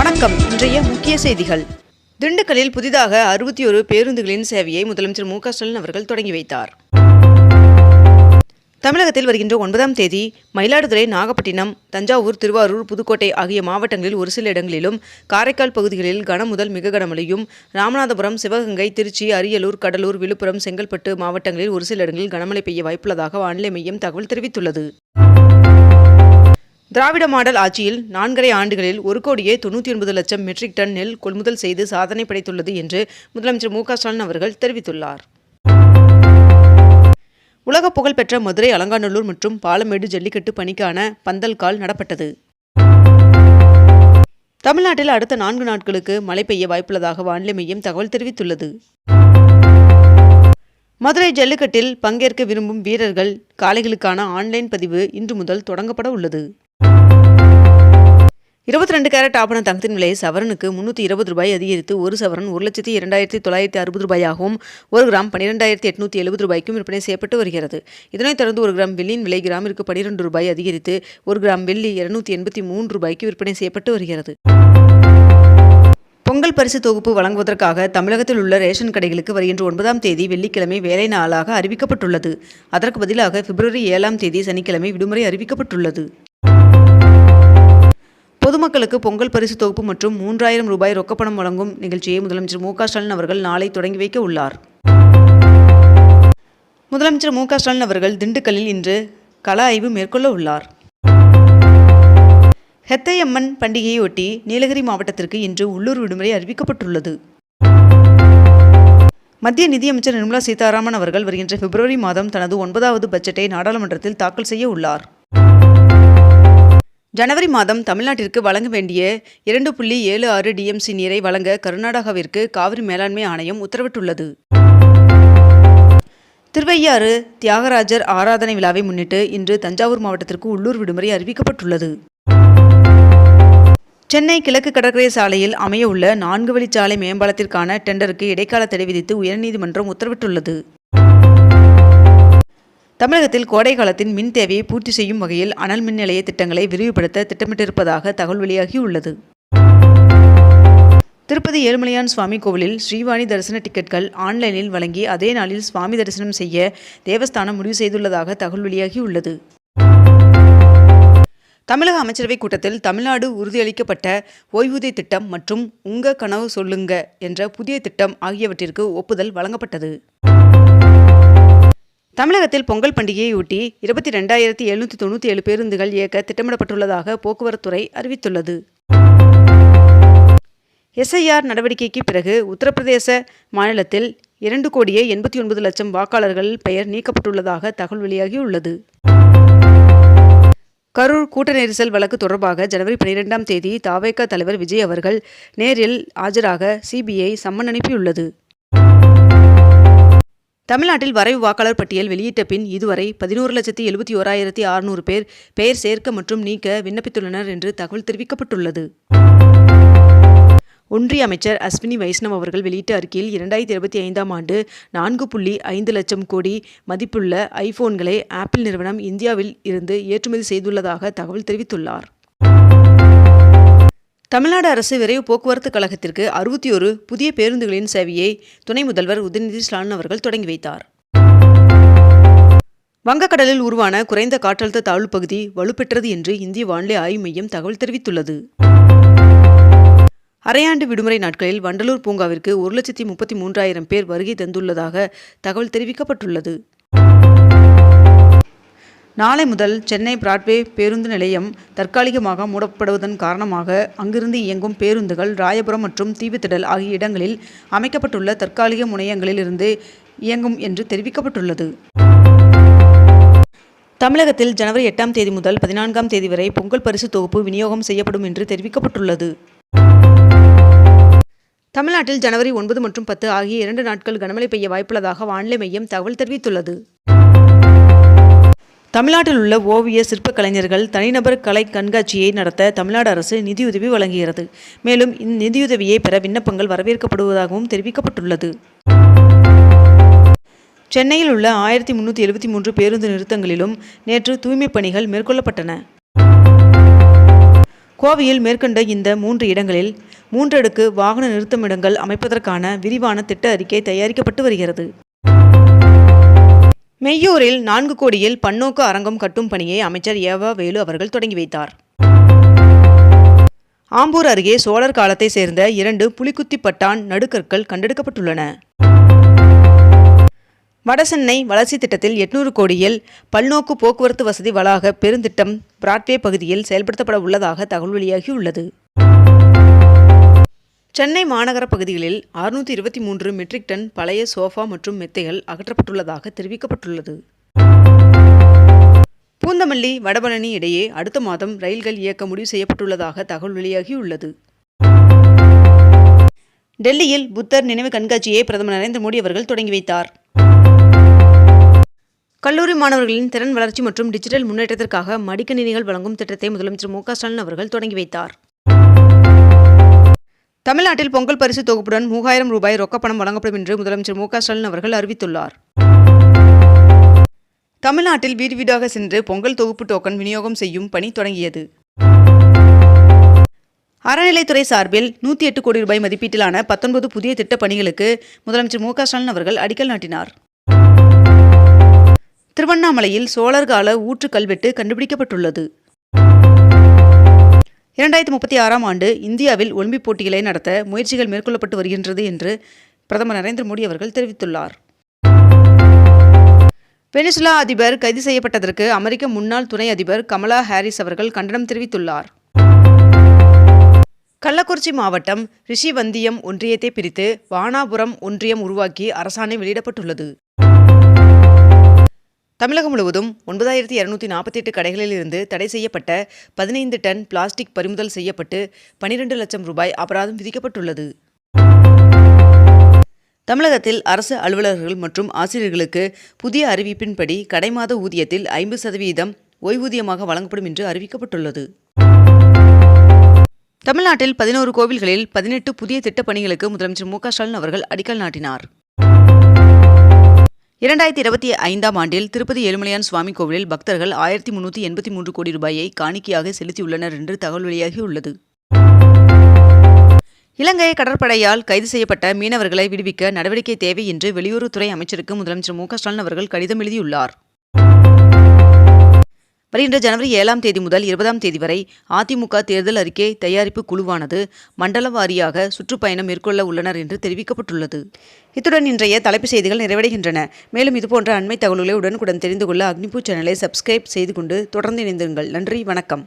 வணக்கம். இன்றைய முக்கிய செய்திகள். திண்டுக்கல்லில் புதிதாக 61 பேருந்துகளின் சேவையை முதலமைச்சர் மு.க. ஸ்டாலின் அவர்கள் தொடங்கி வைத்தார். தமிழகத்தில் வருகின்ற 9ஆம் தேதி மயிலாடுதுறை, நாகப்பட்டினம், தஞ்சாவூர், திருவாரூர், புதுக்கோட்டை ஆகிய மாவட்டங்களில் ஒரு சில இடங்களிலும், காரைக்கால் பகுதிகளில் கன முதல் மிக கனமழையும், ராமநாதபுரம், சிவகங்கை, திருச்சி, அரியலூர், கடலூர், விழுப்புரம், செங்கல்பட்டு மாவட்டங்களில் ஒரு சில இடங்களில் கனமழை பெய்ய வாய்ப்புள்ளதாக வானிலை மையம் தகவல் தெரிவித்துள்ளது. திராவிட மாடல் ஆட்சியில் 4.5 ஆண்டுகளில் 1,99,00,000 மெட்ரிக் டன் நெல் கொள்முதல் செய்து சாதனை படைத்துள்ளது என்று முதலமைச்சர் மு.க. ஸ்டாலின் அவர்கள் தெரிவித்துள்ளார். உலக புகழ்பெற்ற மதுரை அலங்காநல்லூர் மற்றும் பாலமேடு ஜல்லிக்கட்டு பணிக்கான பந்தல் கால் நடப்பட்டது. தமிழ்நாட்டில் அடுத்த 4 நாட்களுக்கு மழை பெய்ய வாய்ப்புள்ளதாக வானிலை மையம் தகவல் தெரிவித்துள்ளது. மதுரை ஜல்லிக்கட்டில் பங்கேற்க விரும்பும் வீரர்கள் காளைகளுக்கான ஆன்லைன் பதிவு இன்று முதல் தொடங்கப்பட உள்ளது. 22 கேரட் ஆபண தங்கத்தின் விலை சவரனுக்கு ரூ. 320 அதிகரித்து ஒரு சவரன் 1,02,960 ரூபாயாகவும், 1 கிராம் 12,870 ரூபாய்க்கும் விற்பனை செய்யப்பட்டு வருகிறது. இதனைத் தொடர்ந்து 1 கிராம் வெள்ளியின் விலை கிராமிற்கு 12 ரூபாய் அதிகரித்து 1 கிராம் வெள்ளி 283 ரூபாய்க்கு விற்பனை செய்யப்பட்டு வருகிறது. பொங்கல் பரிசு தொகுப்பு வழங்குவதற்காக தமிழகத்தில் உள்ள ரேஷன் கடைகளுக்கு வருகின்ற 9ஆம் தேதி வெள்ளிக்கிழமை வேலை நாளாக அறிவிக்கப்பட்டுள்ளது. அதற்கு பதிலாக பிப்ரவரி 7ஆம் தேதி சனிக்கிழமை விடுமுறை அறிவிக்கப்பட்டுள்ளது. பொதுமக்களுக்கு பொங்கல் பரிசு தொகுப்பு மற்றும் 3000 ரூபாய் ரொக்கப்பணம் வழங்கும் நிகழ்ச்சியை முதலமைச்சர் மு.க. ஸ்டாலின் அவர்கள் நாளை தொடங்கி வைக்க உள்ளார். முதலமைச்சர் மு.க. ஸ்டாலின் அவர்கள் திண்டுக்கல்லில் இன்று கள ஆய்வு மேற்கொள்ள உள்ளார். ஹெத்தையம்மன் பண்டிகையொட்டி நீலகிரி மாவட்டத்திற்கு இன்று உள்ளூர் விடுமுறை அறிவிக்கப்பட்டுள்ளது. மத்திய நிதியமைச்சர் நிர்மலா சீதாராமன் அவர்கள் வருகின்ற பிப்ரவரி மாதம் தனது 9வது பட்ஜெட்டை நாடாளுமன்றத்தில் தாக்கல் செய்ய உள்ளார். ஜனவரி மாதம் தமிழ்நாட்டிற்கு வழங்க வேண்டிய 2.76 டிஎம்சி நீரை வழங்க கர்நாடகாவிற்கு காவிரி மேலாண்மை ஆணையம் உத்தரவிட்டுள்ளது. திருவையாறு தியாகராஜர் ஆராதனை விழாவை முன்னிட்டு இன்று தஞ்சாவூர் மாவட்டத்திற்கு உள்ளூர் விடுமுறை அறிவிக்கப்பட்டுள்ளது. சென்னை கிழக்கு கடற்கரை சாலையில் அமைய உள்ள 4 வழிச்சாலை மேம்பாலத்திற்கான டெண்டருக்கு இடைக்கால தடை விதித்து உயர்நீதிமன்றம் உத்தரவிட்டுள்ளது. தமிழகத்தில் கோடை காலத்தின் மின் தேவையை பூர்த்தி செய்யும் வகையில் அனல் மின் நிலைய திட்டங்களை விரிவுபடுத்த திட்டமிட்டிருப்பதாக தகவல் வெளியாகியுள்ளது. திருப்பதி ஏழுமலையான் சுவாமி கோவிலில் ஸ்ரீவாணி தரிசன டிக்கெட்கள் ஆன்லைனில் வழங்கி அதே நாளில் சுவாமி தரிசனம் செய்ய தேவஸ்தானம் முடிவு செய்துள்ளதாக தகவல் வெளியாகியுள்ளது. தமிழக அமைச்சரவை கூட்டத்தில் தமிழ்நாடு உறுதியளிக்கப்பட்ட ஓய்வூதிய திட்டம் மற்றும் உங்க கனவு சொல்லுங்க என்ற புதிய திட்டம் ஆகியவற்றிற்கு ஒப்புதல் வழங்கப்பட்டது. தமிழகத்தில் பொங்கல் பண்டிகையொட்டி 22,797 பேருந்துகள் இயக்க திட்டமிடப்பட்டுள்ளதாக போக்குவரத்துறை அறிவித்துள்ளது. எஸ்ஐஆர் நடவடிக்கைக்கு பிறகு உத்தரப்பிரதேச மாநிலத்தில் 2,89,00,000 வாக்காளர்கள் பெயர் நீக்கப்பட்டுள்ளதாக தகவல் வெளியாகியுள்ளது. கரூர் கூட்ட நெரிசல் வழக்கு தொடர்பாக ஜனவரி 12ஆம் தேதி தவேக தலைவர் விஜய் அவர்கள் நேரில் ஆஜராக சிபிஐ சம்மன் அனுப்பியுள்ளது. தமிழ்நாட்டில் வரைவு வாக்காளர் பட்டியல் வெளியிட்ட பின் இதுவரை 11,71,600 பேர் பெயர் சேர்க்க மற்றும் நீக்க விண்ணப்பித்துள்ளனர் என்று தகவல் தெரிவிக்கப்பட்டுள்ளது. ஒன்றிய அமைச்சர் அஸ்வினி வைஷ்ணவ் அவர்கள் வெளியிட்ட அறிக்கையில் 2025ஆம் ஆண்டு 4.5 லட்சம் கோடி மதிப்புள்ள ஐபோன்களை ஆப்பிள் நிறுவனம் இந்தியாவில் இருந்து ஏற்றுமதி செய்துள்ளதாக தகவல் தெரிவித்துள்ளார். தமிழ்நாடு அரசு விரைவு போக்குவரத்து கழகத்திற்கு 61 புதிய பேருந்துகளின் சேவையை துணை முதல்வர் உதயநிதி ஸ்டாலின் அவர்கள் தொடங்கி வைத்தார். வங்கக்கடலில் உருவான குறைந்த காற்றழுத்த தாழ்வு பகுதி வலுப்பெற்றது என்று இந்திய வானிலை ஆய்வு மையம் தகவல் தெரிவித்துள்ளது. அரையாண்டு விடுமுறை நாட்களில் வண்டலூர் பூங்காவிற்கு 1,33,000 பேர் வருகை தந்துள்ளதாக தகவல் தெரிவிக்கப்பட்டுள்ளது. நாளை முதல் சென்னை பிராட்வே பேருந்து நிலையம் தற்காலிகமாக மூடப்படுவதன் காரணமாக அங்கிருந்து இயங்கும் பேருந்துகள் ராயபுரம் மற்றும் தீவுத்திடல் ஆகிய இடங்களில் அமைக்கப்பட்டுள்ள தற்காலிக முனையங்களில் இருந்து இயங்கும் என்று தெரிவிக்கப்பட்டுள்ளது. தமிழகத்தில் ஜனவரி 8ஆம் தேதி முதல் 14ஆம் தேதி வரை பொங்கல் பரிசு தொகுப்பு விநியோகம் செய்யப்படும் என்று தெரிவிக்கப்பட்டுள்ளது. தமிழ்நாட்டில் ஜனவரி 9 மற்றும் 10 ஆகிய 2 நாட்கள் கனமழை பெய்ய வாய்ப்புள்ளதாக வானிலை மையம் தகவல் தெரிவித்துள்ளது. தமிழ்நாட்டில் உள்ள ஓவிய சிற்ப கலைஞர்கள் தனிநபர் கலை கண்காட்சியை நடத்த தமிழ்நாடு அரசு நிதியுதவி வழங்குகிறது. மேலும் இந்நிதியுதவியை பெற விண்ணப்பங்கள் வரவேற்கப்படுவதாகவும் தெரிவிக்கப்பட்டுள்ளது. சென்னையில் உள்ள 1373 பேருந்து நிறுத்தங்களிலும் நேற்று தூய்மைப் பணிகள் மேற்கொள்ளப்பட்டன. கோவையில் மேற்கண்ட இந்த 3 இடங்களில் 3 அடுக்கு வாகன நிறுத்துமிடங்கள் அமைப்பதற்கான விரிவான திட்ட அறிக்கை தயாரிக்கப்பட்டு வருகிறது. மெய்யூரில் 4 கோடியில் பன்னோக்கு அரங்கம் கட்டும் பணியை அமைச்சர் ஏவா வேலு அவர்கள் தொடங்கி வைத்தார். ஆம்பூர் அருகே சோழர் காலத்தை சேர்ந்த 2 புலிக்குத்தி பட்டான் நடுக்கற்கள் கண்டெடுக்கப்பட்டுள்ளன. வடசென்னை வளர்ச்சி திட்டத்தில் 800 கோடியில் பல்நோக்கு போக்குவரத்து வசதி வளாக பெருந்திட்டம் பிராட்வே பகுதியில் செயல்படுத்தப்பட உள்ளதாக தகவல் வெளியாகியுள்ளது. சென்னை மாநகர பகுதிகளில் 623 மெட்ரிக் டன் பழைய சோஃபா மற்றும் மெத்தைகள் அகற்றப்பட்டுள்ளதாக தெரிவிக்கப்பட்டுள்ளது. பூந்தமல்லி வடபழனி இடையே அடுத்த மாதம் ரயில்கள் இயக்க முடிவு செய்யப்பட்டுள்ளதாக தகவல் வெளியாகியுள்ளது. டெல்லியில் புத்தர் நினைவு கண்காட்சியை பிரதமர் நரேந்திர மோடி அவர்கள் தொடங்கி வைத்தார். கல்லூரி மாணவர்களின் திறன் வளர்ச்சி மற்றும் டிஜிட்டல் முன்னேற்றத்திற்காக மடிக்கணினிகள் வழங்கும் திட்டத்தை முதலமைச்சர் மு.க. ஸ்டாலின் அவர்கள் தொடங்கி வைத்தார். தமிழ்நாட்டில் பொங்கல் பரிசு தொகுப்புடன் 3000 ரூபாய் ரொக்கப்பணம் வழங்கப்படும் என்று முதலமைச்சர் மு.க. ஸ்டாலின் அவர்கள் அறிவித்துள்ளார். தமிழ்நாட்டில் வீடு வீடாக சென்று பொங்கல் தொகுப்பு டோக்கன் விநியோகம் செய்யும் பணி தொடங்கியது. அறநிலைத்துறை சார்பில் 108 கோடி ரூபாய் மதிப்பீட்டிலான 19 புதிய திட்ட பணிகளுக்கு முதலமைச்சர் மு.க. ஸ்டாலின் அவர்கள் அடிக்கல் நாட்டினார். திருவண்ணாமலையில் சோழர் கால ஊற்று கல்வெட்டு கண்டுபிடிக்கப்பட்டுள்ளது. 2036ஆம் ஆண்டு இந்தியாவில் ஒலிம்பிக் போட்டிகளை நடத்த முயற்சிகள் மேற்கொள்ளப்பட்டு வருகின்றது என்று பிரதமர் நரேந்திர மோடி அவர்கள் தெரிவித்துள்ளார். வெனிசுலா அதிபர் கைது செய்யப்பட்டதற்கு அமெரிக்க முன்னாள் துணை அதிபர் கமலா ஹாரிஸ் அவர்கள் கண்டனம் தெரிவித்துள்ளார். கள்ளக்குறிச்சி மாவட்டம் ரிஷிவந்தியம் ஒன்றியத்தை பிரித்து வானாபுரம் ஒன்றியம் உருவாக்கி அரசாணை வெளியிடப்பட்டுள்ளது. தமிழகம் முழுவதும் 9248 கடைகளில் இருந்து தடை செய்யப்பட்ட 15 டன் பிளாஸ்டிக் பறிமுதல் செய்யப்பட்டு 12 லட்சம் ரூபாய் அபராதம் விதிக்கப்பட்டுள்ளது. தமிழகத்தில் அரசு அலுவலர்கள் மற்றும் ஆசிரியர்களுக்கு புதிய அறிவிப்பின்படி கடைமாத ஊதியத்தில் 50% ஓய்வூதியமாக வழங்கப்படும் என்று அறிவிக்கப்பட்டுள்ளது. தமிழ்நாட்டில் 11 கோவில்களில் 18 புதிய திட்டப் பணிகளுக்கு முதலமைச்சர் மு.க. ஸ்டாலின் அவர்கள் அடிக்கல் நாட்டினார். 2025ஆம் ஆண்டில் திருப்பதி ஏழுமலையான் சுவாமி கோவிலில் பக்தர்கள் 1383 கோடி ரூபாயை காணிக்கையாக செலுத்தியுள்ளனர் என்று தகவல் வெளியாகியுள்ளது. இலங்கை கடற்படையால் கைது செய்யப்பட்ட மீனவர்களை விடுவிக்க நடவடிக்கை தேவை என்று வெளியுறவுத்துறை அமைச்சருக்கு முதலமைச்சர் மு.க. ஸ்டாலின் அவர்கள் கடிதம் எழுதியுள்ளார். வருகின்ற ஜனவரி 7ஆம் தேதி முதல் 20ஆம் தேதி வரை அதிமுக தேர்தல் அறிக்கை தயாரிப்பு குழுவானது மண்டல வாரியாக சுற்றுப்பயணம் மேற்கொள்ள உள்ளனர் என்று தெரிவிக்கப்பட்டுள்ளது. இத்துடன் இன்றைய தலைப்புச் செய்திகள் நிறைவடைகின்றன. மேலும் இதுபோன்ற அண்மை தகவல்களை உடனுக்குடன் தெரிந்து கொள்ள அக்னிபூ சேனலை சப்ஸ்கிரைப் செய்து கொண்டு தொடர்ந்து இணைந்திருங்கள். நன்றி, வணக்கம்.